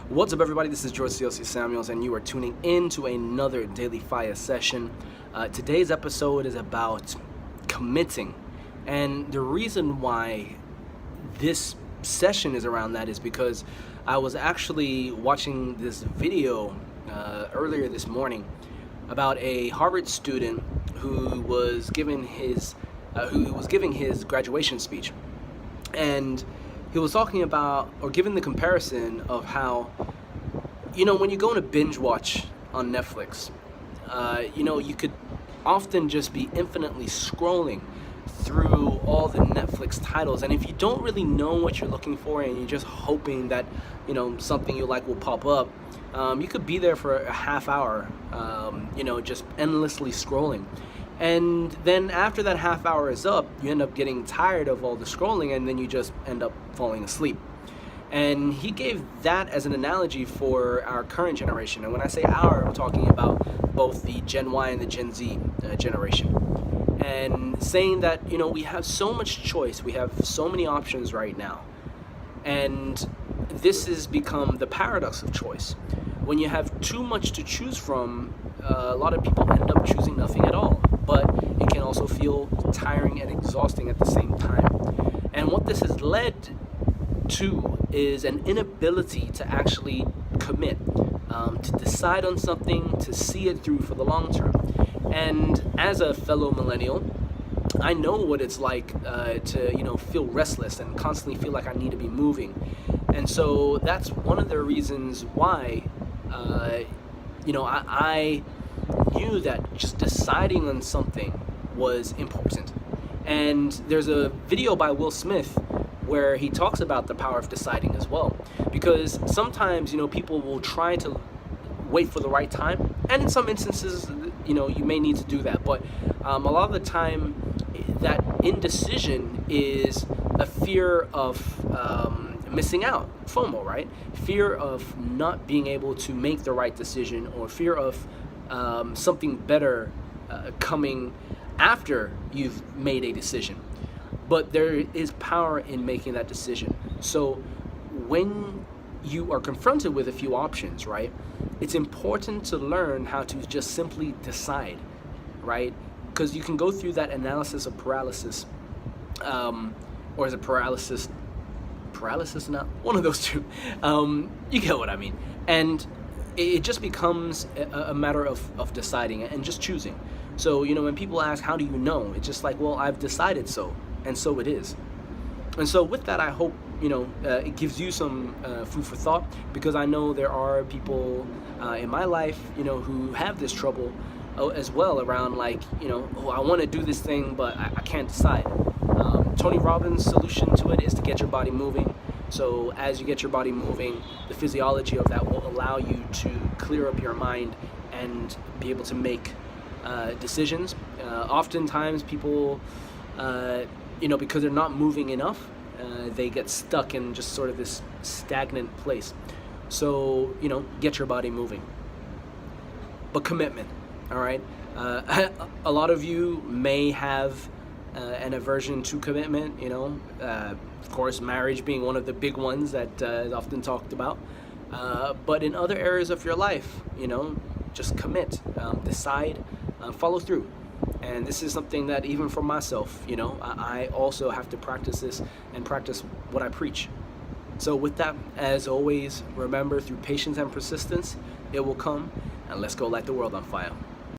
What's up, everybody? This is George C.L.C. Samuels, and you are tuning in to another daily Faiā session. Today's episode is about committing, and the reason why this session is around that is because I was actually watching this video earlier this morning about a Harvard student who was giving his graduation speech, and he was talking about, or giving the comparison of how, when you go on a binge watch on Netflix, you could often just be infinitely scrolling through all the Netflix titles, and if you don't really know what you're looking for and you're just hoping that something you like will pop up, you could be there for a half hour, just endlessly scrolling. And then after that half hour is up, you end up getting tired of all the scrolling, and then you just end up falling asleep. And he gave that as an analogy for our current generation. And when I say our, I'm talking about both the Gen Y and the Gen Z generation. And saying that, we have so much choice, we have so many options right now. And this has become the paradox of choice. When you have too much to choose from, a lot of people end up choosing nothing at all. But it can also feel tiring and exhausting at the same time. And what this has led to is an inability to actually commit, to decide on something, to see it through for the long term. And as a fellow millennial, I know what it's like to feel restless and constantly feel like I need to be moving. And so that's one of the reasons why I knew that just deciding on something was important. And there's a video by Will Smith where he talks about the power of deciding as well, because sometimes people will try to wait for the right time, and in some instances you may need to do that, but a lot of the time that indecision is a fear of missing out, FOMO, right? Fear of not being able to make the right decision, or fear of something better coming after you've made a decision. But there is power in making that decision. So when you are confronted with a few options, right, it's important to learn how to just simply decide, right? Because you can go through that analysis of paralysis, or is it paralysis now? One of those two. You get what I mean. And it just becomes a matter of deciding and just choosing. So, when people ask, how do you know? It's just like, well, I've decided so, and so it is. And so with that, I hope, it gives you some food for thought, because I know there are people in my life, who have this trouble as well around, like, I want to do this thing, but I can't decide. Tony Robbins' solution to it is to get your body moving. So as you get your body moving, the physiology of that will allow you to clear up your mind and be able to make decisions. Oftentimes people, because they're not moving enough, they get stuck in just sort of this stagnant place. So, get your body moving. But commitment, all right? A lot of you may have an aversion to commitment, of course, marriage being one of the big ones that is often talked about. But in other areas of your life, just commit, decide, follow through. And this is something that even for myself, I also have to practice this and practice what I preach. So with that, as always, remember, through patience and persistence, it will come, and let's go light the world on fire.